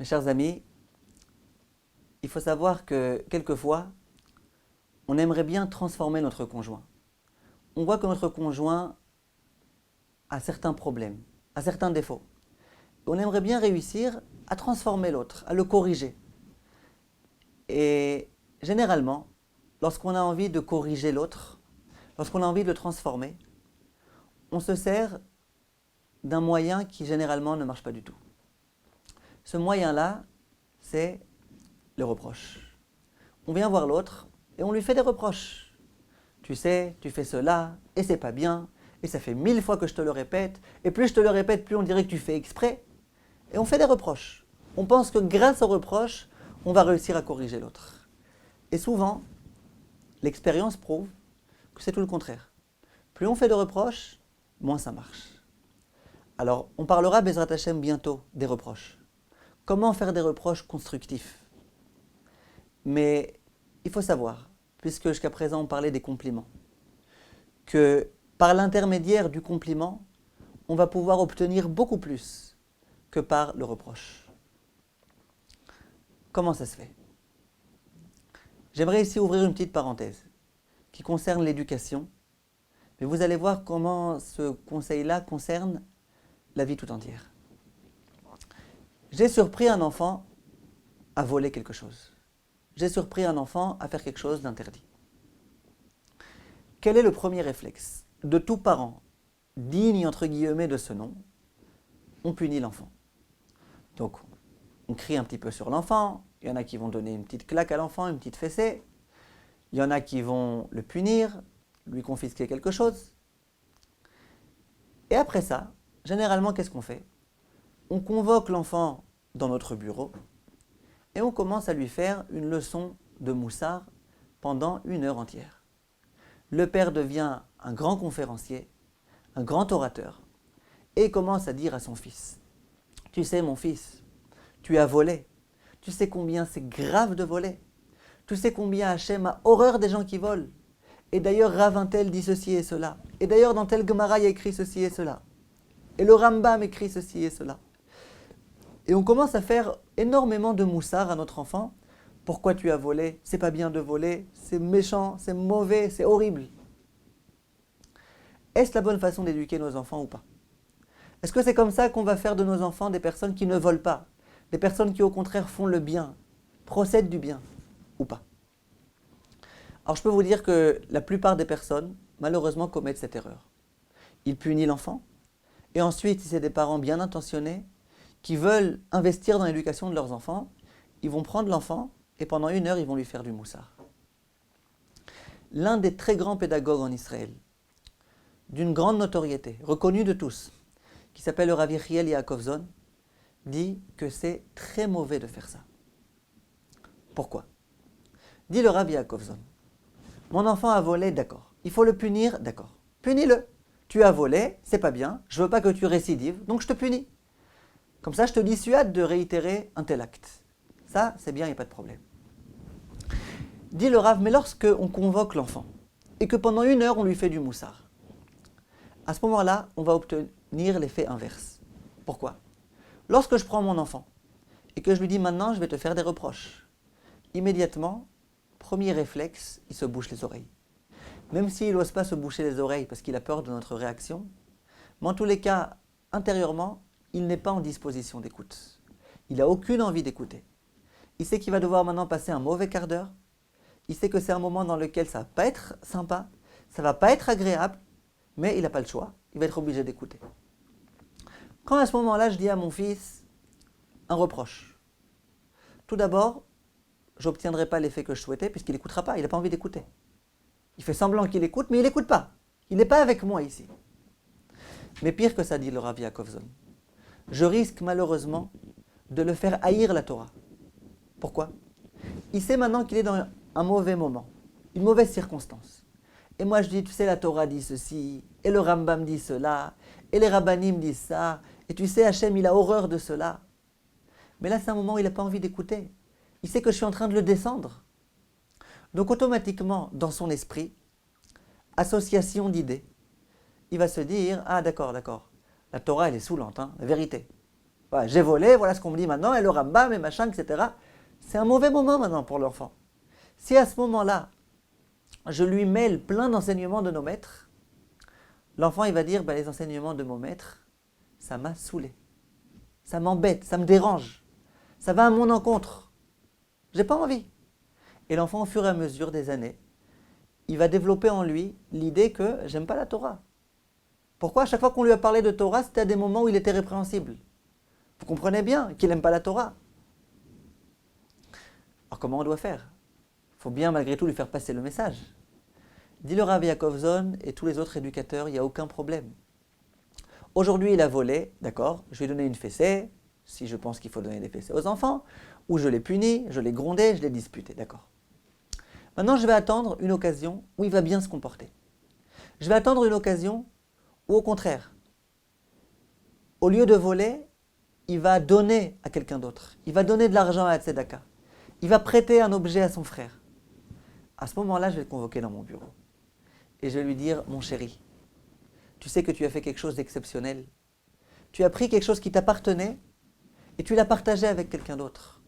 Mes chers amis, il faut savoir que quelquefois, on aimerait bien transformer notre conjoint. On voit que notre conjoint a certains problèmes, a certains défauts. On aimerait bien réussir à transformer l'autre, à le corriger. Et généralement, lorsqu'on a envie de corriger l'autre, lorsqu'on a envie de le transformer, on se sert d'un moyen qui généralement ne marche pas du tout. Ce moyen-là, c'est le reproche. On vient voir l'autre et on lui fait des reproches. Tu sais, tu fais cela et c'est pas bien, et ça fait 1000 fois que je te le répète, et plus je te le répète, plus on dirait que tu fais exprès. Et on fait des reproches. On pense que grâce aux reproches, on va réussir à corriger l'autre. Et souvent, l'expérience prouve que c'est tout le contraire. Plus on fait de reproches, moins ça marche. Alors, on parlera, Bezrat Hashem, bientôt des reproches. Comment faire des reproches constructifs? Mais il faut savoir, puisque jusqu'à présent on parlait des compliments, que par l'intermédiaire du compliment, on va pouvoir obtenir beaucoup plus que par le reproche. Comment ça se fait? J'aimerais ici ouvrir une petite parenthèse qui concerne l'éducation, mais vous allez voir comment ce conseil-là concerne la vie tout entière. J'ai surpris un enfant à voler quelque chose. J'ai surpris un enfant à faire quelque chose d'interdit. Quel est le premier réflexe de tout parent digne entre guillemets de ce nom? On punit l'enfant. Donc, on crie un petit peu sur l'enfant, il y en a qui vont donner une petite claque à l'enfant, une petite fessée, il y en a qui vont le punir, lui confisquer quelque chose. Et après ça, généralement, qu'est-ce qu'on fait? On convoque l'enfant dans notre bureau et on commence à lui faire une leçon de moussard pendant 1 heure entière. Le père devient un grand conférencier, un grand orateur, et commence à dire à son fils: « Tu sais, mon fils, tu as volé. Tu sais combien c'est grave de voler. Tu sais combien Hachem a horreur des gens qui volent. Et d'ailleurs, Rav un tel dit ceci et cela. Et d'ailleurs, dans tel Gemara, il y a écrit ceci et cela. Et le Rambam écrit ceci et cela. » Et on commence à faire énormément de moussard à notre enfant. Pourquoi tu as volé? C'est pas bien de voler, c'est méchant, c'est mauvais, c'est horrible. Est-ce la bonne façon d'éduquer nos enfants ou pas? Est-ce que c'est comme ça qu'on va faire de nos enfants des personnes qui ne volent pas, des personnes qui au contraire font le bien, procèdent du bien, ou pas? Alors je peux vous dire que la plupart des personnes, malheureusement, commettent cette erreur. Ils punissent l'enfant, et ensuite, si c'est des parents bien intentionnés, qui veulent investir dans l'éducation de leurs enfants, ils vont prendre l'enfant, et pendant 1 heure, ils vont lui faire du moussard. L'un des très grands pédagogues en Israël, d'une grande notoriété, reconnu de tous, qui s'appelle le Rav Yechiel Yaakovzon, dit que c'est très mauvais de faire ça. Pourquoi? Dit le Rav Yaakovzon: mon enfant a volé, d'accord. Il faut le punir, d'accord. Punis-le. Tu as volé, c'est pas bien, je veux pas que tu récidives, donc je te punis. Comme ça, je te dissuade de réitérer un tel acte. Ça, c'est bien, il n'y a pas de problème. Dit le Rav, mais lorsque on convoque l'enfant, et que pendant 1 heure, on lui fait du moussard, à ce moment-là, on va obtenir l'effet inverse. Pourquoi? Lorsque je prends mon enfant, et que je lui dis maintenant, je vais te faire des reproches, immédiatement, premier réflexe, il se bouche les oreilles. Même s'il n'ose pas se boucher les oreilles parce qu'il a peur de notre réaction, mais en tous les cas, intérieurement, il n'est pas en disposition d'écoute. Il n'a aucune envie d'écouter. Il sait qu'il va devoir maintenant passer un mauvais quart d'heure. Il sait que c'est un moment dans lequel ça ne va pas être sympa, ça ne va pas être agréable, mais il n'a pas le choix, il va être obligé d'écouter. Quand à ce moment-là, je dis à mon fils un reproche, tout d'abord, je n'obtiendrai pas l'effet que je souhaitais puisqu'il n'écoutera pas, il n'a pas envie d'écouter. Il fait semblant qu'il écoute, mais il n'écoute pas. Il n'est pas avec moi ici. Mais pire que ça, dit le Rav Yaakovzon, je risque malheureusement de le faire haïr la Torah. Pourquoi? Il sait maintenant qu'il est dans un mauvais moment, une mauvaise circonstance. Et moi je dis, tu sais, la Torah dit ceci, et le Rambam dit cela, et les Rabbanim disent ça, et tu sais, Hachem, il a horreur de cela. Mais là, c'est un moment où il n'a pas envie d'écouter. Il sait que je suis en train de le descendre. Donc automatiquement, dans son esprit, association d'idées, il va se dire, ah d'accord, la Torah elle est saoulante, hein, la vérité. Voilà, j'ai volé, voilà ce qu'on me dit maintenant, et le Rambam, et machin, etc. C'est un mauvais moment maintenant pour l'enfant. Si à ce moment-là, je lui mêle plein d'enseignements de nos maîtres, l'enfant il va dire, les enseignements de mon maître, ça m'a saoulé. Ça m'embête, ça me dérange. Ça va à mon encontre. J'ai pas envie. Et l'enfant, au fur et à mesure des années, il va développer en lui l'idée que j'aime pas la Torah. Pourquoi à chaque fois qu'on lui a parlé de Torah, c'était à des moments où il était répréhensible. Vous comprenez bien qu'il n'aime pas la Torah. Alors comment on doit faire? Il faut bien malgré tout lui faire passer le message. Dit le Rav Yaakov Zon et tous les autres éducateurs, il n'y a aucun problème. Aujourd'hui, il a volé, d'accord, je lui ai donné une fessée, si je pense qu'il faut donner des fessées aux enfants, ou je l'ai puni, je l'ai grondé, je l'ai disputé, d'accord. Maintenant, je vais attendre une occasion où il va bien se comporter. Je vais attendre une occasion où, au contraire, au lieu de voler, il va donner à quelqu'un d'autre. Il va donner de l'argent à la tzedaka. Il va prêter un objet à son frère. À ce moment-là, je vais le convoquer dans mon bureau. Et je vais lui dire, mon chéri, tu sais que tu as fait quelque chose d'exceptionnel. Tu as pris quelque chose qui t'appartenait et tu l'as partagé avec quelqu'un d'autre.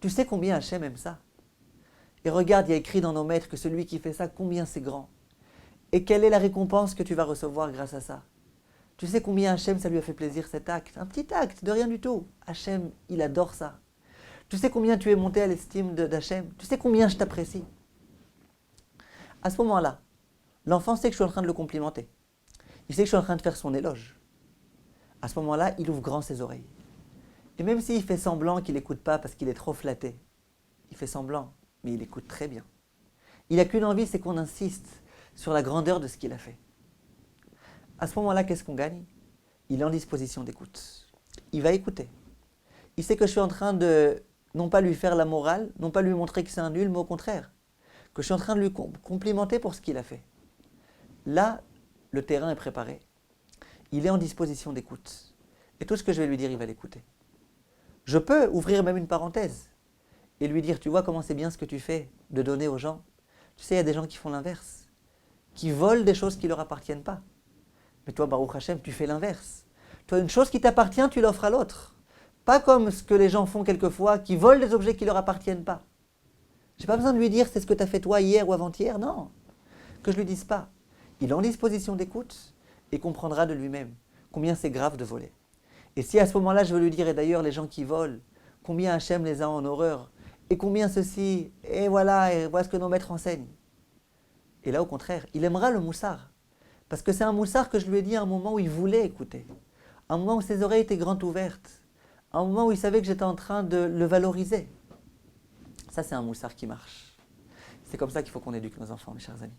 Tu sais combien Hachem aime ça. Et regarde, il y a écrit dans nos maîtres que celui qui fait ça, combien c'est grand. Et quelle est la récompense que tu vas recevoir grâce à ça? Tu sais combien Hachem, ça lui a fait plaisir cet acte. Un petit acte, de rien du tout. Hachem, il adore ça. Tu sais combien tu es monté à l'estime d'Hachem. Tu sais combien je t'apprécie. À ce moment-là, l'enfant sait que je suis en train de le complimenter. Il sait que je suis en train de faire son éloge. À ce moment-là, il ouvre grand ses oreilles. Et même s'il fait semblant qu'il n'écoute pas parce qu'il est trop flatté, il fait semblant, mais il écoute très bien. Il n'a qu'une envie, c'est qu'on insiste sur la grandeur de ce qu'il a fait. À ce moment-là, qu'est-ce qu'on gagne? Il est en disposition d'écoute. Il va écouter. Il sait que je suis en train de, non pas lui faire la morale, non pas lui montrer que c'est un nul, mais au contraire, que je suis en train de lui complimenter pour ce qu'il a fait. Là, le terrain est préparé. Il est en disposition d'écoute. Et tout ce que je vais lui dire, il va l'écouter. Je peux ouvrir même une parenthèse et lui dire, tu vois comment c'est bien ce que tu fais de donner aux gens. Tu sais, il y a des gens qui font l'inverse, qui volent des choses qui ne leur appartiennent pas. Mais toi, Baruch Hashem, tu fais l'inverse. Toi, une chose qui t'appartient, tu l'offres à l'autre. Pas comme ce que les gens font quelquefois, qui volent des objets qui ne leur appartiennent pas. Je n'ai pas besoin de lui dire, c'est ce que tu as fait toi hier ou avant-hier, non. Que je ne lui dise pas. Il est en disposition d'écoute et comprendra de lui-même combien c'est grave de voler. Et si à ce moment-là, je veux lui dire, et d'ailleurs les gens qui volent, combien Hachem les a en horreur, et combien ceci, et voilà ce que nos maîtres enseignent. Et là, au contraire, il aimera le moussard. Parce que c'est un moussard que je lui ai dit à un moment où il voulait écouter. Un moment où ses oreilles étaient grandes ouvertes. Un moment où il savait que j'étais en train de le valoriser. Ça, c'est un moussard qui marche. C'est comme ça qu'il faut qu'on éduque nos enfants, mes chers amis.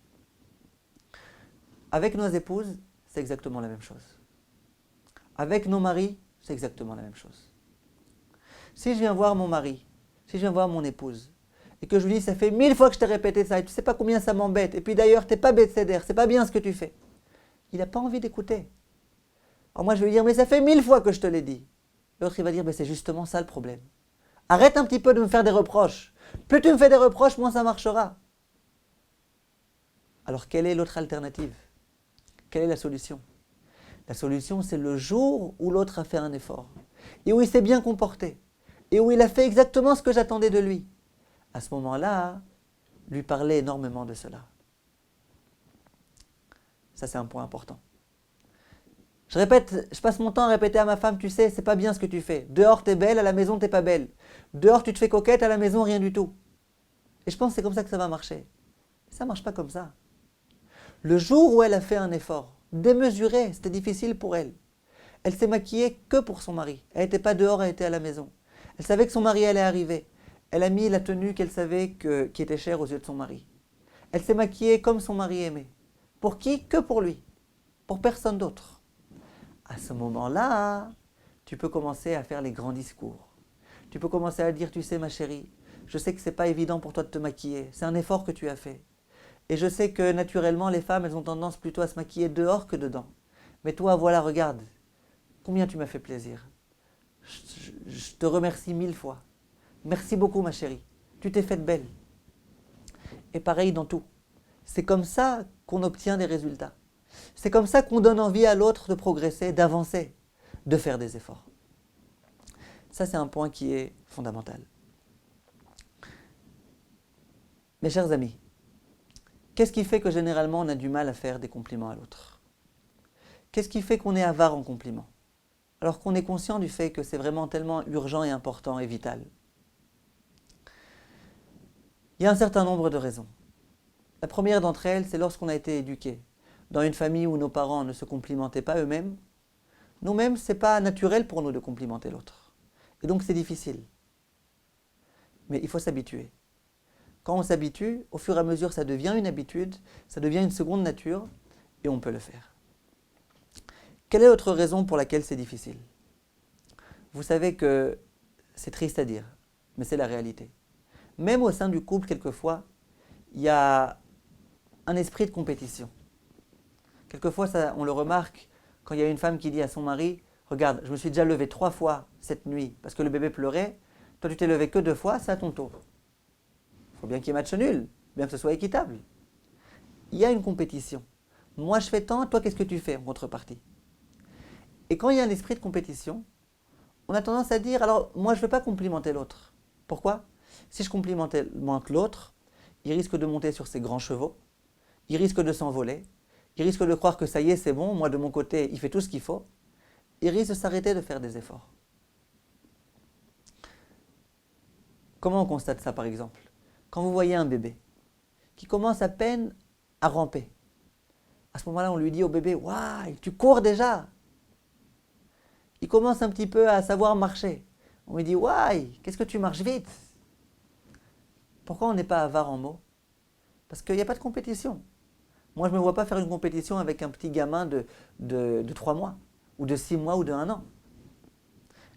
Avec nos épouses, c'est exactement la même chose. Avec nos maris, c'est exactement la même chose. Si je viens voir mon mari, si je viens voir mon épouse, et que je lui dis, ça fait 1000 fois que je t'ai répété ça, et tu sais pas combien ça m'embête, et puis d'ailleurs, t'es pas bécédère, c'est pas bien ce que tu fais. Il n'a pas envie d'écouter. Alors moi, je vais lui dire, mais ça fait 1000 fois que je te l'ai dit. L'autre, il va dire, c'est justement ça le problème. Arrête un petit peu de me faire des reproches. Plus tu me fais des reproches, moins ça marchera. Alors, quelle est l'autre alternative? Quelle est la solution? La solution, c'est le jour où l'autre a fait un effort, et où il s'est bien comporté, et où il a fait exactement ce que j'attendais de lui. À ce moment-là, lui parler énormément de cela. Ça, c'est un point important. Je répète, je passe mon temps à répéter à ma femme, tu sais, c'est pas bien ce que tu fais. Dehors, t'es belle, à la maison, t'es pas belle. Dehors, tu te fais coquette, à la maison, rien du tout. Et je pense que c'est comme ça que ça va marcher. Mais ça marche pas comme ça. Le jour où elle a fait un effort, démesuré, c'était difficile pour elle. Elle s'est maquillée que pour son mari. Elle n'était pas dehors, elle était à la maison. Elle savait que son mari allait arriver. Elle a mis la tenue qu'elle savait qui était chère aux yeux de son mari. Elle s'est maquillée comme son mari aimait. Pour qui? Que pour lui. Pour personne d'autre. À ce moment-là, tu peux commencer à faire les grands discours. Tu peux commencer à dire, tu sais ma chérie, je sais que c'est pas évident pour toi de te maquiller. C'est un effort que tu as fait. Et je sais que naturellement, les femmes, elles ont tendance plutôt à se maquiller dehors que dedans. Mais toi, voilà, regarde, combien tu m'as fait plaisir. Je te remercie 1000 fois. Merci beaucoup, ma chérie. Tu t'es faite belle. Et pareil dans tout. C'est comme ça qu'on obtient des résultats. C'est comme ça qu'on donne envie à l'autre de progresser, d'avancer, de faire des efforts. Ça, c'est un point qui est fondamental. Mes chers amis, qu'est-ce qui fait que généralement on a du mal à faire des compliments à l'autre? Qu'est-ce qui fait qu'on est avare en compliments? Alors qu'on est conscient du fait que c'est vraiment tellement urgent et important et vital. Il y a un certain nombre de raisons. La première d'entre elles, c'est lorsqu'on a été éduqué dans une famille où nos parents ne se complimentaient pas eux-mêmes. Nous-mêmes, ce n'est pas naturel pour nous de complimenter l'autre. Et donc c'est difficile. Mais il faut s'habituer. Quand on s'habitue, au fur et à mesure, ça devient une habitude, ça devient une seconde nature, et on peut le faire. Quelle est l'autre raison pour laquelle c'est difficile? Vous savez que c'est triste à dire, mais c'est la réalité. Même au sein du couple, quelquefois, il y a un esprit de compétition. Quelquefois, ça, on le remarque quand il y a une femme qui dit à son mari « Regarde, je me suis déjà levée 3 fois cette nuit parce que le bébé pleurait. Toi, tu t'es levé que 2 fois, c'est à ton tour. » Il faut bien qu'il y ait match nul, bien que ce soit équitable. Il y a une compétition. Moi, je fais tant, toi, qu'est-ce que tu fais en contrepartie? Et quand il y a un esprit de compétition, on a tendance à dire « Alors, moi, je ne vais pas complimenter l'autre. » Pourquoi? Si je complimente l'autre, il risque de monter sur ses grands chevaux, il risque de s'envoler, il risque de croire que ça y est, c'est bon, moi de mon côté, il fait tout ce qu'il faut, il risque de s'arrêter de faire des efforts. Comment on constate ça par exemple? Quand vous voyez un bébé qui commence à peine à ramper, à ce moment-là on lui dit au bébé « Waouh, tu cours déjà !» Il commence un petit peu à savoir marcher. On lui dit « Waouh, qu'est-ce que tu marches vite !» Pourquoi on n'est pas avare en mots? Parce qu'il n'y a pas de compétition. Moi, je ne me vois pas faire une compétition avec un petit gamin de 3 mois, ou de 6 mois, ou de 1 an.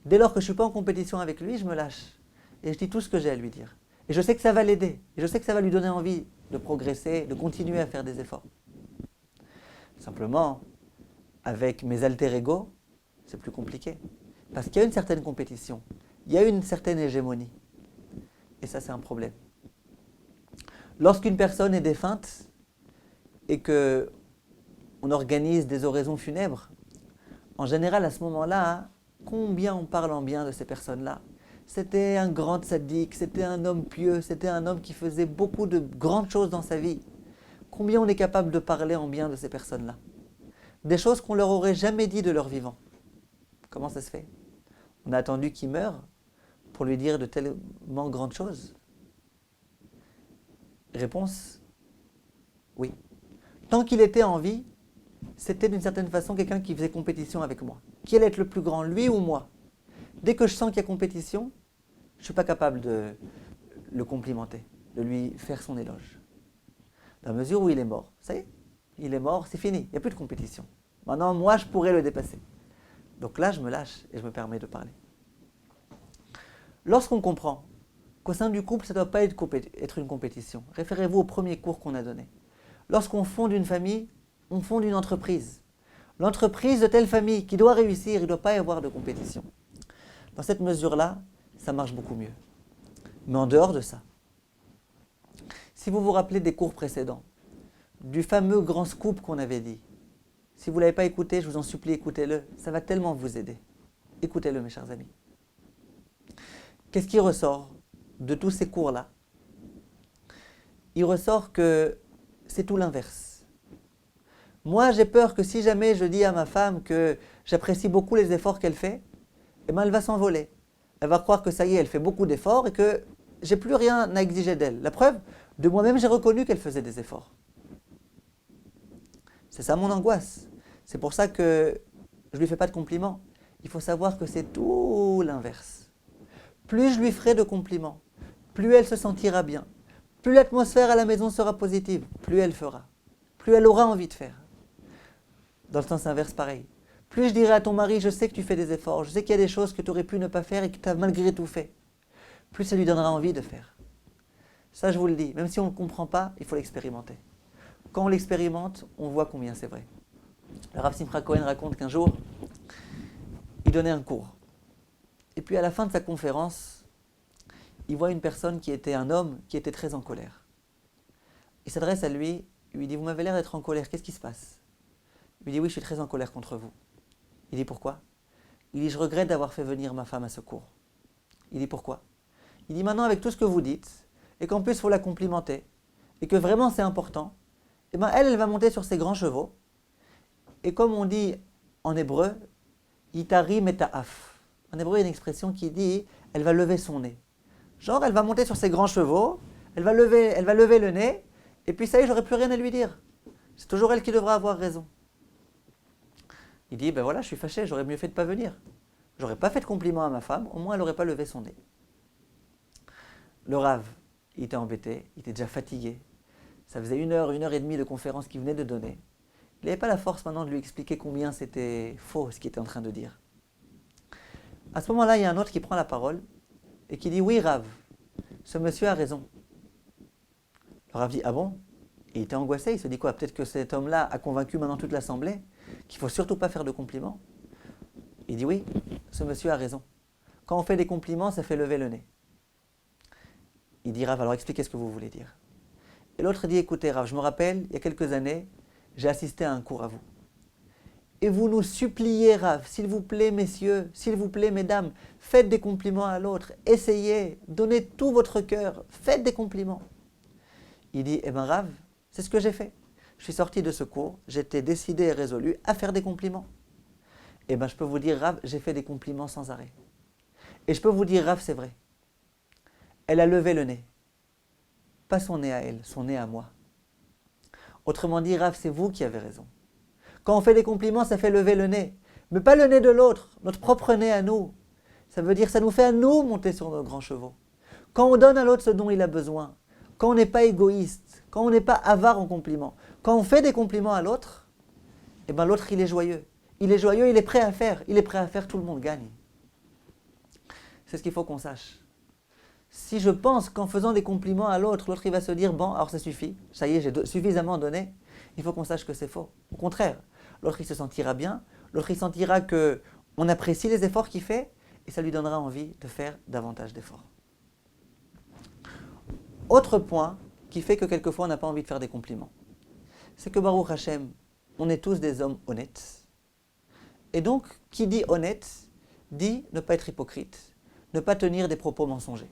Dès lors que je ne suis pas en compétition avec lui, je me lâche. Et je dis tout ce que j'ai à lui dire. Et je sais que ça va l'aider. Et je sais que ça va lui donner envie de progresser, de continuer à faire des efforts. Simplement, avec mes alter ego, c'est plus compliqué. Parce qu'il y a une certaine compétition. Il y a une certaine hégémonie. Et ça, c'est un problème. Lorsqu'une personne est défunte et qu'on organise des oraisons funèbres, en général, à ce moment-là, combien on parle en bien de ces personnes-là? C'était un grand tzaddik, c'était un homme pieux, c'était un homme qui faisait beaucoup de grandes choses dans sa vie. Combien on est capable de parler en bien de ces personnes-là? Des choses qu'on leur aurait jamais dit de leur vivant. Comment ça se fait? On a attendu qu'il meure pour lui dire de tellement grandes choses. Réponse, oui. Tant qu'il était en vie, c'était d'une certaine façon quelqu'un qui faisait compétition avec moi. Qui allait être le plus grand, lui ou moi? Dès que je sens qu'il y a compétition, je ne suis pas capable de le complimenter, de lui faire son éloge. Dans la mesure où il est mort, ça y est, il est mort, c'est fini, il n'y a plus de compétition. Maintenant, moi, je pourrais le dépasser. Donc là, je me lâche et je me permets de parler. Lorsqu'on comprend qu'au sein du couple, ça ne doit pas être une compétition, référez-vous au premier cours qu'on a donné. Lorsqu'on fonde une famille, on fonde une entreprise. L'entreprise de telle famille qui doit réussir, il ne doit pas y avoir de compétition. Dans cette mesure-là, ça marche beaucoup mieux. Mais en dehors de ça, si vous vous rappelez des cours précédents, du fameux grand scoop qu'on avait dit, si vous ne l'avez pas écouté, je vous en supplie, écoutez-le. Ça va tellement vous aider. Écoutez-le, mes chers amis. Qu'est-ce qui ressort de tous ces cours-là? Il ressort que c'est tout l'inverse. Moi, j'ai peur que si jamais je dis à ma femme que j'apprécie beaucoup les efforts qu'elle fait, eh ben, elle va s'envoler. Elle va croire que ça y est, elle fait beaucoup d'efforts et que j'ai plus rien à exiger d'elle. La preuve, de moi-même, j'ai reconnu qu'elle faisait des efforts. C'est ça mon angoisse. C'est pour ça que je ne lui fais pas de compliments. Il faut savoir que c'est tout l'inverse. Plus je lui ferai de compliments, plus elle se sentira bien, plus l'atmosphère à la maison sera positive, plus elle fera, plus elle aura envie de faire. Dans le sens inverse, pareil. Plus je dirai à ton mari, je sais que tu fais des efforts, je sais qu'il y a des choses que tu aurais pu ne pas faire et que tu as malgré tout fait, plus ça lui donnera envie de faire. Ça, je vous le dis, même si on ne le comprend pas, il faut l'expérimenter. Quand on l'expérimente, on voit combien c'est vrai. Le Rav Simcha Cohen raconte qu'un jour, il donnait un cours. Et puis à la fin de sa conférence, il voit une personne qui était un homme qui était très en colère. Il s'adresse à lui, il lui dit « Vous m'avez l'air d'être en colère, qu'est-ce qui se passe ?» Il lui dit « Oui, je suis très en colère contre vous. » Il dit « Pourquoi ?» Il dit « Je regrette d'avoir fait venir ma femme à ce cours. Il dit pourquoi? Il dit maintenant avec tout ce que vous dites, et qu'en plus il faut la complimenter, et que vraiment c'est important, et ben elle va monter sur ses grands chevaux, et comme on dit en hébreu, itari meta'af. En hébreu il y a une expression qui dit, elle va lever son nez. Genre elle va monter sur ses grands chevaux, elle va lever le nez, et puis ça y est, j'aurai plus rien à lui dire. C'est toujours elle qui devra avoir raison. Il dit, ben voilà, je suis fâché, j'aurais mieux fait de ne pas venir. J'aurais pas fait de compliment à ma femme, au moins elle n'aurait pas levé son nez. Le Rav, il était embêté, il était déjà fatigué. Ça faisait 1 heure et demie de conférence qu'il venait de donner. Il n'avait pas la force maintenant de lui expliquer combien c'était faux ce qu'il était en train de dire. À ce moment-là, il y a un autre qui prend la parole et qui dit, oui Rav, ce monsieur a raison. Le Rav dit, ah bon? Et il était angoissé, il se dit quoi? Peut-être que cet homme-là a convaincu maintenant toute l'assemblée qu'il ne faut surtout pas faire de compliments. Il dit oui, ce monsieur a raison. Quand on fait des compliments, ça fait lever le nez. Il dit Rav, alors expliquez ce que vous voulez dire. Et l'autre dit, écoutez Rav, je me rappelle, il y a quelques années, j'ai assisté à un cours à vous. Et vous nous suppliez Rav, s'il vous plaît messieurs, s'il vous plaît mesdames, faites des compliments à l'autre, essayez, donnez tout votre cœur, faites des compliments. Il dit, eh bien Rav, c'est ce que j'ai fait. Je suis sorti de ce cours, j'étais décidé et résolu à faire des compliments. Eh bien je peux vous dire Rav, j'ai fait des compliments sans arrêt. Et je peux vous dire Rav, c'est vrai. Elle a levé le nez. Pas son nez à elle, son nez à moi. Autrement dit, Rav, c'est vous qui avez raison. Quand on fait des compliments, ça fait lever le nez. Mais pas le nez de l'autre, notre propre nez à nous. Ça veut dire, ça nous fait à nous monter sur nos grands chevaux. Quand on donne à l'autre ce dont il a besoin, quand on n'est pas égoïste, quand on n'est pas avare en compliments, quand on fait des compliments à l'autre, eh ben l'autre il est joyeux. Il est joyeux, il est prêt à faire. Il est prêt à faire, tout le monde gagne. C'est ce qu'il faut qu'on sache. Si je pense qu'en faisant des compliments à l'autre, l'autre il va se dire, bon, alors ça suffit, ça y est, j'ai suffisamment donné, il faut qu'on sache que c'est faux. Au contraire, l'autre il se sentira bien, l'autre il sentira qu'on apprécie les efforts qu'il fait, et ça lui donnera envie de faire davantage d'efforts. Autre point qui fait que quelquefois on n'a pas envie de faire des compliments, c'est que Baruch Hashem, on est tous des hommes honnêtes. Et donc, qui dit honnête, dit ne pas être hypocrite, ne pas tenir des propos mensongers.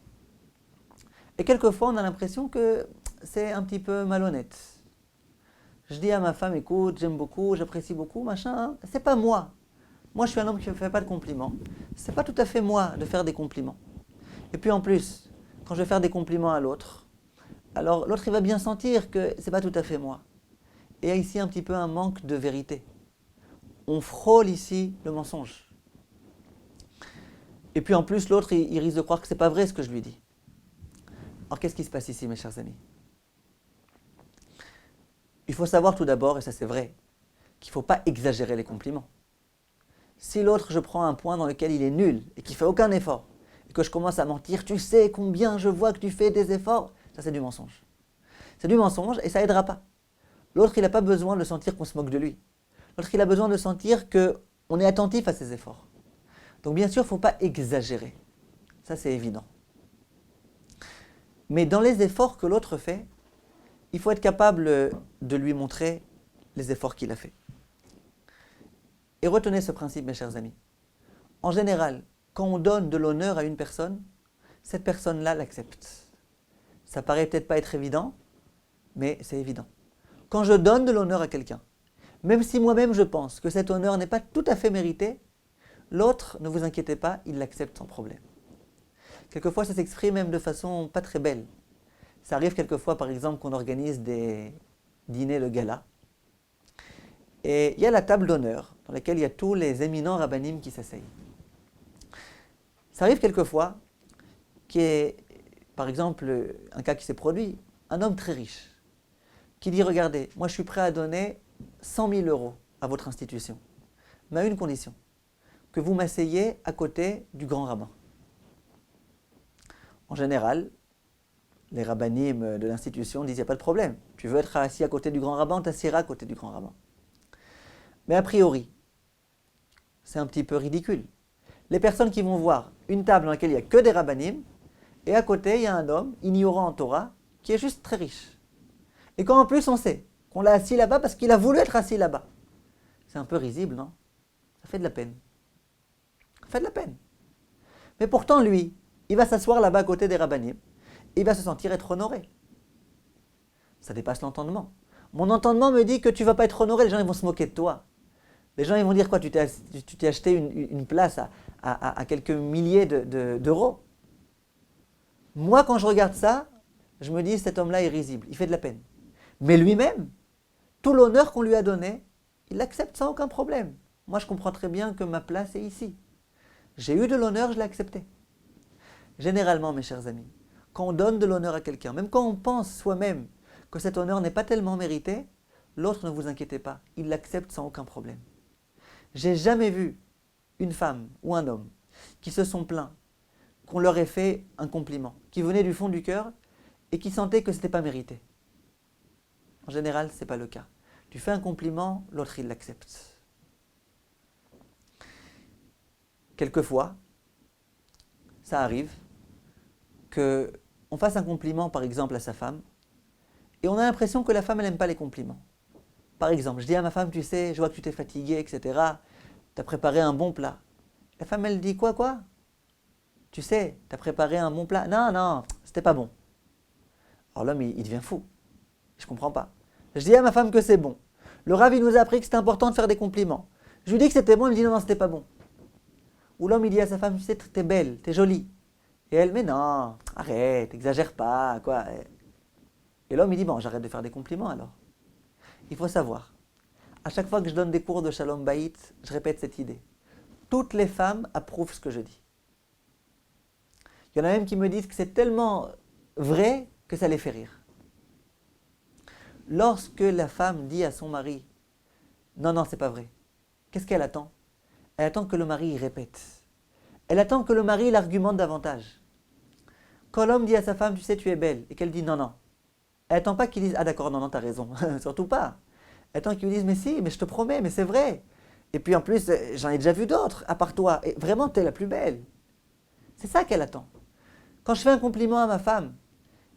Et quelquefois, on a l'impression que c'est un petit peu malhonnête. Je dis à ma femme, écoute, j'aime beaucoup, j'apprécie beaucoup, machin, hein, c'est pas moi. Moi, je suis un homme qui ne fait pas de compliments. C'est pas tout à fait moi de faire des compliments. Et puis en plus, quand je vais faire des compliments à l'autre, alors l'autre, il va bien sentir que c'est pas tout à fait moi. Et il y a ici un petit peu un manque de vérité. On frôle ici le mensonge. Et puis en plus, l'autre, il risque de croire que c'est pas vrai ce que je lui dis. Alors qu'est-ce qui se passe ici, mes chers amis? Il faut savoir tout d'abord, et ça c'est vrai, qu'il ne faut pas exagérer les compliments. Si l'autre, je prends un point dans lequel il est nul et qu'il ne fait aucun effort, et que je commence à mentir, tu sais combien je vois que tu fais des efforts, ça c'est du mensonge. C'est du mensonge et ça n'aidera pas. L'autre, il n'a pas besoin de sentir qu'on se moque de lui. L'autre, il a besoin de sentir qu'on est attentif à ses efforts. Donc bien sûr, il ne faut pas exagérer. Ça c'est évident. Mais dans les efforts que l'autre fait, il faut être capable de lui montrer les efforts qu'il a fait. Et retenez ce principe, mes chers amis. En général, quand on donne de l'honneur à une personne, cette personne-là l'accepte. Ça paraît peut-être pas être évident, mais c'est évident. Quand je donne de l'honneur à quelqu'un, même si moi-même je pense que cet honneur n'est pas tout à fait mérité, l'autre, ne vous inquiétez pas, il l'accepte sans problème. Quelquefois, ça s'exprime même de façon pas très belle. Ça arrive quelquefois, par exemple, qu'on organise des dîners de gala. Et il y a la table d'honneur, dans laquelle il y a tous les éminents rabbinim qui s'asseyent. Ça arrive quelquefois qu'il y ait, par exemple, un cas qui s'est produit, un homme très riche, qui dit, regardez, moi je suis prêt à donner 100 000 € à votre institution, mais à une condition, que vous m'asseyez à côté du grand rabbin. En général, les rabbinim de l'institution disent, il n'y a pas de problème. Tu veux être assis à côté du grand rabbin, on t'assiera à côté du grand rabbin. Mais a priori, c'est un petit peu ridicule. Les personnes qui vont voir une table dans laquelle il n'y a que des rabbinim, et à côté, il y a un homme, ignorant en Torah, qui est juste très riche. Et quand en plus on sait qu'on l'a assis là-bas parce qu'il a voulu être assis là-bas, c'est un peu risible, non? Ça fait de la peine. Ça fait de la peine. Mais pourtant, lui, il va s'asseoir là-bas à côté des rabbinim, et il va se sentir être honoré. Ça dépasse l'entendement. Mon entendement me dit que tu ne vas pas être honoré, les gens ils vont se moquer de toi. Les gens ils vont dire quoi, tu t'es acheté une place à quelques milliers d'euros. Moi quand je regarde ça, je me dis cet homme-là est risible, il fait de la peine. Mais lui-même, tout l'honneur qu'on lui a donné, il l'accepte sans aucun problème. Moi je comprends très bien que ma place est ici. J'ai eu de l'honneur, je l'ai accepté. Généralement mes chers amis, quand on donne de l'honneur à quelqu'un, même quand on pense soi-même que cet honneur n'est pas tellement mérité, l'autre, ne vous inquiétez pas, il l'accepte sans aucun problème. J'ai jamais vu une femme ou un homme qui se sont plaints qu'on leur ait fait un compliment, qui venait du fond du cœur et qui sentaient que ce n'était pas mérité. En général, ce n'est pas le cas. Tu fais un compliment, l'autre il l'accepte. Quelquefois, ça arrive qu'on fasse un compliment par exemple à sa femme et on a l'impression que la femme elle n'aime pas les compliments. Par exemple, je dis à ma femme, tu sais, je vois que tu t'es fatiguée, etc. Tu as préparé un bon plat. La femme, elle dit quoi? Tu sais, tu as préparé un bon plat. Non, c'était pas bon. Alors l'homme, il devient fou. Je comprends pas. Je dis à ma femme que c'est bon. Le Rav, il nous a appris que c'était important de faire des compliments. Je lui dis que c'était bon, il me dit non, c'était pas bon. Ou l'homme, il dit à sa femme, tu sais, t'es belle, t'es jolie. Et elle, mais non, arrête, exagère pas, quoi. Et l'homme, il dit, bon, j'arrête de faire des compliments alors. Il faut savoir, à chaque fois que je donne des cours de Shalom Bayit, je répète cette idée. Toutes les femmes approuvent ce que je dis. Il y en a même qui me disent que c'est tellement vrai que ça les fait rire. Lorsque la femme dit à son mari, non, c'est pas vrai, qu'est-ce qu'elle attend? Elle attend que le mari y répète. Elle attend que le mari l'argumente davantage. Quand l'homme dit à sa femme, tu sais, tu es belle, et qu'elle dit non, elle n'attend pas qu'il dise, ah d'accord, non, t'as raison, surtout pas. Elle attend qu'il lui dise, mais si, mais je te promets, mais c'est vrai. Et puis en plus, j'en ai déjà vu d'autres, à part toi, et vraiment, t'es la plus belle. C'est ça qu'elle attend. Quand je fais un compliment à ma femme,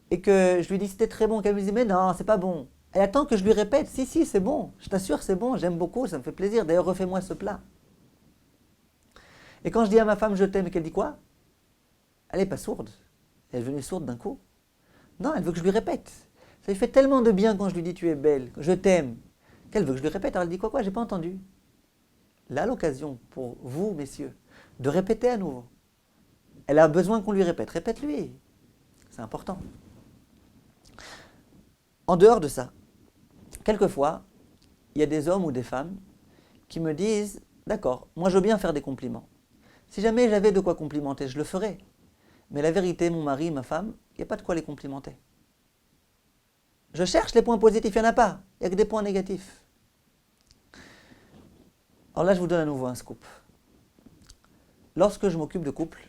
et que je lui dis, c'était très bon, qu'elle me dit, mais non, c'est pas bon. Elle attend que je lui répète, si, c'est bon, je t'assure, c'est bon, j'aime beaucoup, ça me fait plaisir, d'ailleurs, refais-moi ce plat. Et quand je dis à ma femme, je t'aime, et qu'elle dit quoi? Elle n'est pas sourde. Elle est devenue sourde d'un coup. Non, elle veut que je lui répète. Ça lui fait tellement de bien quand je lui dis tu es belle, je t'aime, qu'elle veut que je lui répète. Alors elle dit quoi, j'ai pas entendu. Là, l'occasion pour vous, messieurs, de répéter à nouveau. Elle a besoin qu'on lui répète. Répète-lui. C'est important. En dehors de ça, quelquefois, il y a des hommes ou des femmes qui me disent, d'accord, moi je veux bien faire des compliments. Si jamais j'avais de quoi complimenter, je le ferais. Mais la vérité, mon mari, ma femme, il n'y a pas de quoi les complimenter. Je cherche les points positifs, il n'y en a pas. Il n'y a que des points négatifs. Alors là, je vous donne à nouveau un scoop. Lorsque je m'occupe de couples,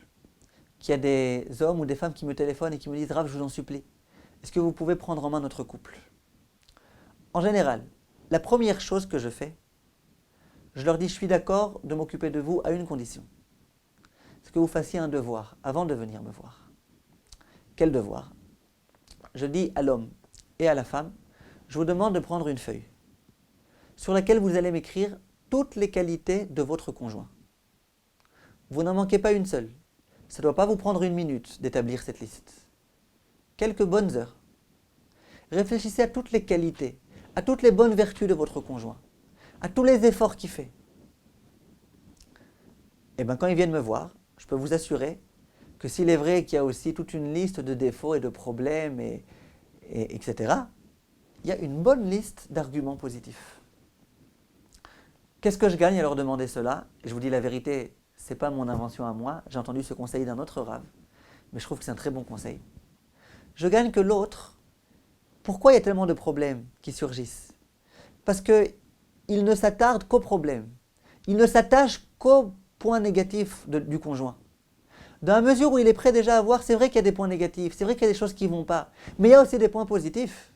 qu'il y a des hommes ou des femmes qui me téléphonent et qui me disent « Rav, je vous en supplie, est-ce que vous pouvez prendre en main notre couple ?» En général, la première chose que je fais, je leur dis « Je suis d'accord de m'occuper de vous à une condition. C'est que vous fassiez un devoir avant de venir me voir. » Quel devoir? Je dis à l'homme et à la femme, je vous demande de prendre une feuille sur laquelle vous allez m'écrire toutes les qualités de votre conjoint. Vous n'en manquez pas une seule. Ça ne doit pas vous prendre une minute d'établir cette liste. Quelques bonnes heures. Réfléchissez à toutes les qualités, à toutes les bonnes vertus de votre conjoint, à tous les efforts qu'il fait. Et bien quand ils viennent me voir, je peux vous assurer que s'il est vrai qu'il y a aussi toute une liste de défauts et de problèmes, etc., il y a une bonne liste d'arguments positifs. Qu'est-ce que je gagne à leur demander cela? Et je vous dis la vérité, ce n'est pas mon invention à moi, j'ai entendu ce conseil d'un autre Rav, mais je trouve que c'est un très bon conseil. Je gagne que l'autre, pourquoi il y a tellement de problèmes qui surgissent? Parce qu'il ne s'attarde qu'aux problèmes, il ne s'attache qu'aux points négatifs du conjoint. Dans la mesure où il est prêt déjà à voir, c'est vrai qu'il y a des points négatifs, c'est vrai qu'il y a des choses qui ne vont pas, mais il y a aussi des points positifs.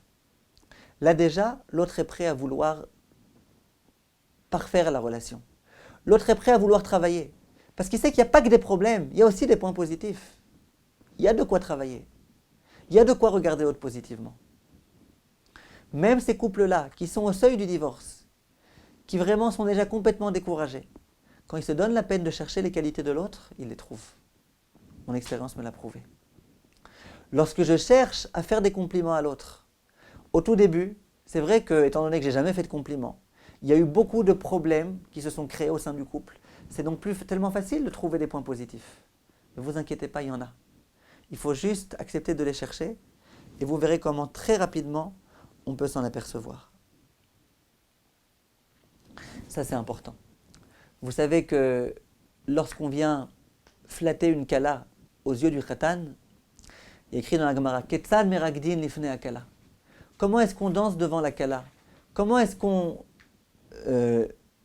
Là déjà, l'autre est prêt à vouloir parfaire la relation. L'autre est prêt à vouloir travailler. Parce qu'il sait qu'il n'y a pas que des problèmes, il y a aussi des points positifs. Il y a de quoi travailler. Il y a de quoi regarder l'autre positivement. Même ces couples-là, qui sont au seuil du divorce, qui vraiment sont déjà complètement découragés, quand ils se donnent la peine de chercher les qualités de l'autre, ils les trouvent. Mon expérience me l'a prouvé. Lorsque je cherche à faire des compliments à l'autre, au tout début, c'est vrai que, étant donné que j'ai jamais fait de compliments, il y a eu beaucoup de problèmes qui se sont créés au sein du couple. C'est donc plus tellement facile de trouver des points positifs. Ne vous inquiétez pas, il y en a. Il faut juste accepter de les chercher et vous verrez comment très rapidement on peut s'en apercevoir. Ça, c'est important. Vous savez que lorsqu'on vient flatter une kala aux yeux du khatan, il est écrit dans la Gemara, Ketzad meragdin lifnei akala. Comment est-ce qu'on danse devant la kala? Comment est-ce qu'on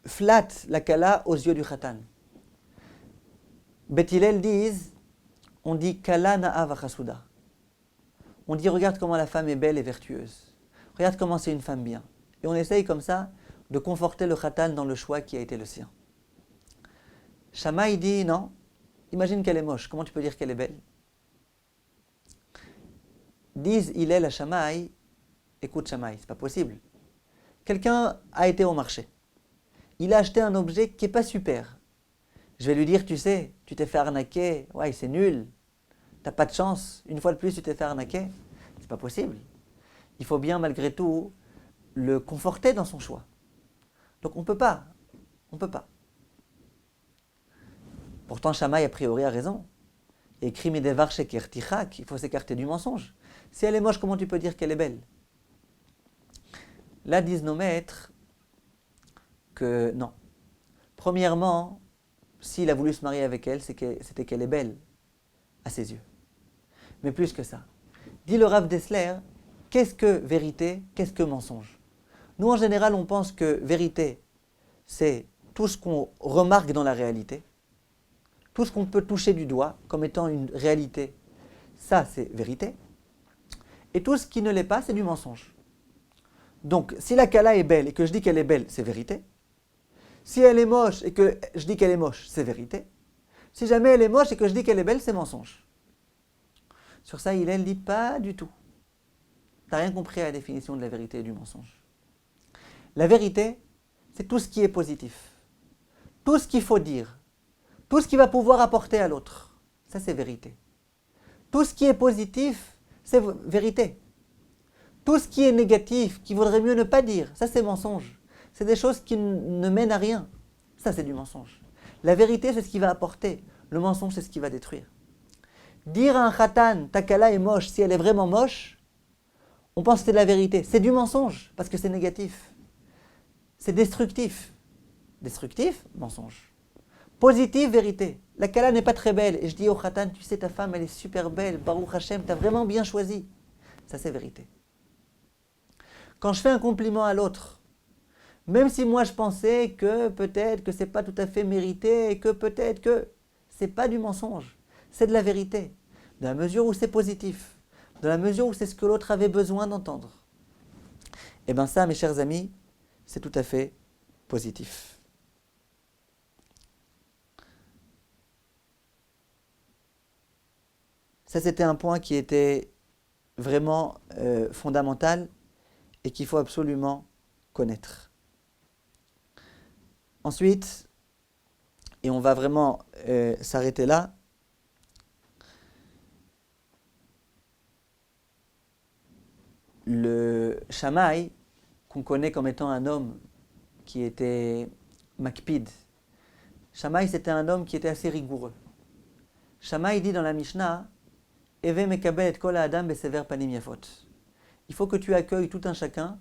flatte la kala aux yeux du khatan? Beth Hillel disent, on dit kala na'a vachasuda. On dit regarde comment la femme est belle et vertueuse. Regarde comment c'est une femme bien. Et on essaye comme ça de conforter le khatan dans le choix qui a été le sien. Shammai dit non, imagine qu'elle est moche, comment tu peux dire qu'elle est belle? Disent Hillel à Shammai, écoute Shammai, c'est pas possible. Quelqu'un a été au marché. Il a acheté un objet qui n'est pas super. Je vais lui dire, tu sais, tu t'es fait arnaquer, ouais, c'est nul. T'as pas de chance, une fois de plus tu t'es fait arnaquer. C'est pas possible. Il faut bien malgré tout le conforter dans son choix. Donc on peut pas. Pourtant Shammai a priori a raison. Et Krimidevar Sheker Tichak, il faut s'écarter du mensonge. Si elle est moche, comment tu peux dire qu'elle est belle? Là disent nos maîtres que non. Premièrement, s'il a voulu se marier avec elle, c'était qu'elle est belle à ses yeux. Mais plus que ça. Dit le Rav Dessler, qu'est-ce que vérité, qu'est-ce que mensonge? Nous, en général, on pense que vérité, c'est tout ce qu'on remarque dans la réalité, tout ce qu'on peut toucher du doigt comme étant une réalité, ça c'est vérité. Et tout ce qui ne l'est pas, c'est du mensonge. Donc, si la kala est belle et que je dis qu'elle est belle, c'est vérité. Si elle est moche et que je dis qu'elle est moche, c'est vérité. Si jamais elle est moche et que je dis qu'elle est belle, c'est mensonge. Sur ça, Hillel dit pas du tout. Tu n'as rien compris à la définition de la vérité et du mensonge. La vérité, c'est tout ce qui est positif. Tout ce qu'il faut dire. Tout ce qui va pouvoir apporter à l'autre. Ça, c'est vérité. Tout ce qui est positif, c'est vérité. Tout ce qui est négatif, qu'il vaudrait mieux ne pas dire, ça, c'est mensonge. C'est des choses qui ne mènent à rien. Ça, c'est du mensonge. La vérité, c'est ce qui va apporter. Le mensonge, c'est ce qui va détruire. Dire à un khatan, ta kala est moche, si elle est vraiment moche, on pense que c'est de la vérité. C'est du mensonge, parce que c'est négatif. C'est destructif. Destructif, mensonge. Positif, vérité. La kala n'est pas très belle. Et je dis au khatan, tu sais, ta femme, elle est super belle. Baruch Hashem, tu as vraiment bien choisi. Ça, c'est vérité. Quand je fais un compliment à l'autre, même si moi je pensais que peut-être que c'est pas tout à fait mérité et que peut-être que c'est pas du mensonge, c'est de la vérité. Dans la mesure où c'est positif, dans la mesure où c'est ce que l'autre avait besoin d'entendre. Et bien ça, mes chers amis, c'est tout à fait positif. Ça, c'était un point qui était vraiment fondamental et qu'il faut absolument connaître. Ensuite, et on va vraiment s'arrêter là, le Shammai, qu'on connaît comme étant un homme qui était makpid. Shammai, c'était un homme qui était assez rigoureux. Shammai dit dans la Mishnah, Eve mekabel et kol ha'adam besever panim yafot. Il faut que tu accueilles tout un chacun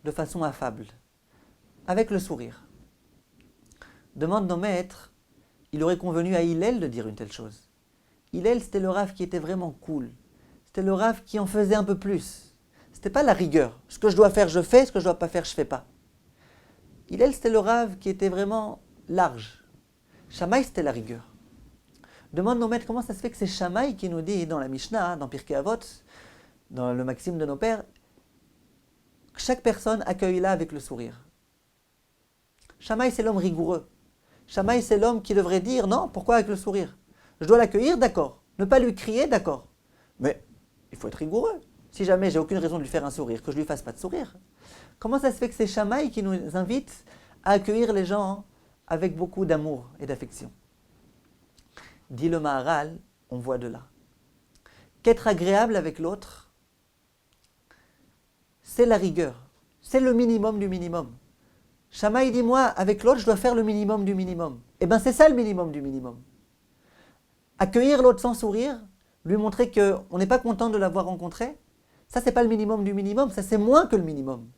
de façon affable, avec le sourire. Demande nos maîtres, il aurait convenu à Hillel de dire une telle chose. Hillel, c'était le Rav qui était vraiment cool. C'était le Rav qui en faisait un peu plus. C'était pas la rigueur. Ce que je dois faire, je fais. Ce que je dois pas faire, je fais pas. Hillel, c'était le Rav qui était vraiment large. Shammai, c'était la rigueur. Demande nos maîtres comment ça se fait que c'est Shammai qui nous dit dans la Mishnah, dans Pirkei Avot, dans le Maxime de nos pères, que chaque personne accueille-la avec le sourire. Shammai, c'est l'homme rigoureux. Shammai, c'est l'homme qui devrait dire non, pourquoi avec le sourire? Je dois l'accueillir, d'accord. Ne pas lui crier, d'accord. Mais il faut être rigoureux. Si jamais j'ai aucune raison de lui faire un sourire, que je lui fasse pas de sourire. Comment ça se fait que c'est Shammai qui nous invite à accueillir les gens avec beaucoup d'amour et d'affection? Dit le Maharal, on voit de là qu'être agréable avec l'autre, c'est la rigueur. C'est le minimum du minimum. Shammai dit, moi, avec l'autre, je dois faire le minimum du minimum. Eh bien, c'est ça le minimum du minimum. Accueillir l'autre sans sourire, lui montrer qu'on n'est pas content de l'avoir rencontré, ça, c'est pas le minimum du minimum, ça, c'est moins que le minimum.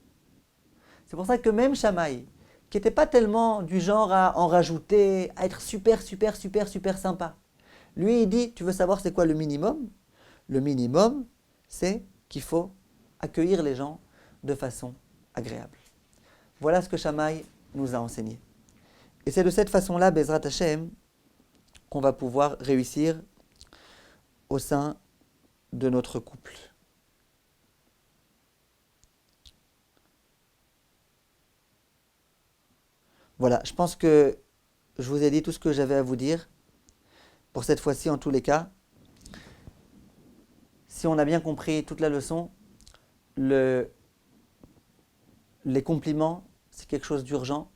C'est pour ça que même Shammai, qui n'était pas tellement du genre à en rajouter, à être super, super, super, super sympa, lui, il dit, tu veux savoir c'est quoi le minimum? Le minimum, c'est qu'il faut accueillir les gens de façon agréable. Voilà ce que Shammai nous a enseigné. Et c'est de cette façon-là, Bezrat Hashem, qu'on va pouvoir réussir au sein de notre couple. Voilà, je pense que je vous ai dit tout ce que j'avais à vous dire, pour cette fois-ci en tous les cas. Si on a bien compris toute la leçon, les compliments, c'est quelque chose d'urgent,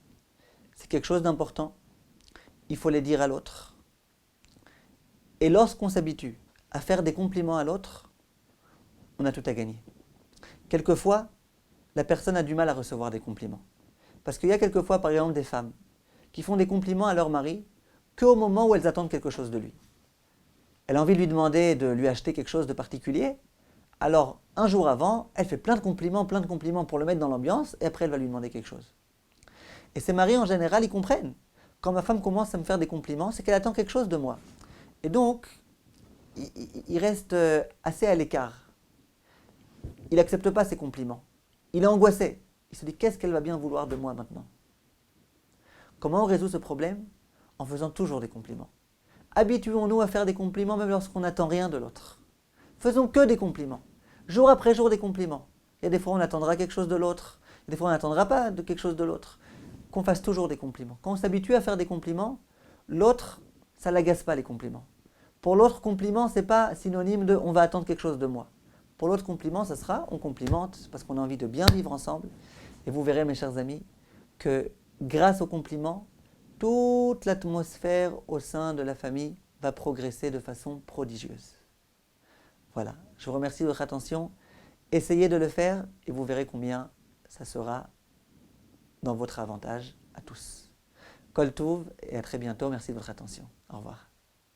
c'est quelque chose d'important, il faut les dire à l'autre. Et lorsqu'on s'habitue à faire des compliments à l'autre, on a tout à gagner. Quelquefois, la personne a du mal à recevoir des compliments. Parce qu'il y a quelquefois, par exemple, des femmes qui font des compliments à leur mari qu'au moment où elles attendent quelque chose de lui. Elle a envie de lui demander de lui acheter quelque chose de particulier. Alors, un jour avant, elle fait plein de compliments pour le mettre dans l'ambiance, et après elle va lui demander quelque chose. Et ces maris, en général, ils comprennent. Quand ma femme commence à me faire des compliments, c'est qu'elle attend quelque chose de moi. Et donc, il reste assez à l'écart. Il n'accepte pas ces compliments. Il est angoissé. Il se dit, qu'est-ce qu'elle va bien vouloir de moi maintenant? Comment on résout ce problème? En faisant toujours des compliments. Habituons-nous à faire des compliments même lorsqu'on n'attend rien de l'autre. Faisons que des compliments. Jour après jour des compliments. Il y a des fois on attendra quelque chose de l'autre. Il y a des fois on n'attendra pas de quelque chose de l'autre. Qu'on fasse toujours des compliments. Quand on s'habitue à faire des compliments, l'autre, ça ne l'agace pas les compliments. Pour l'autre, compliment, ce n'est pas synonyme de on va attendre quelque chose de moi. Pour l'autre, compliment, ça sera on complimente parce qu'on a envie de bien vivre ensemble. Et vous verrez, mes chers amis, que grâce aux compliments, toute l'atmosphère au sein de la famille va progresser de façon prodigieuse. Voilà, je vous remercie de votre attention. Essayez de le faire et vous verrez combien ça sera dans votre avantage à tous. Kol Tov et à très bientôt. Merci de votre attention. Au revoir.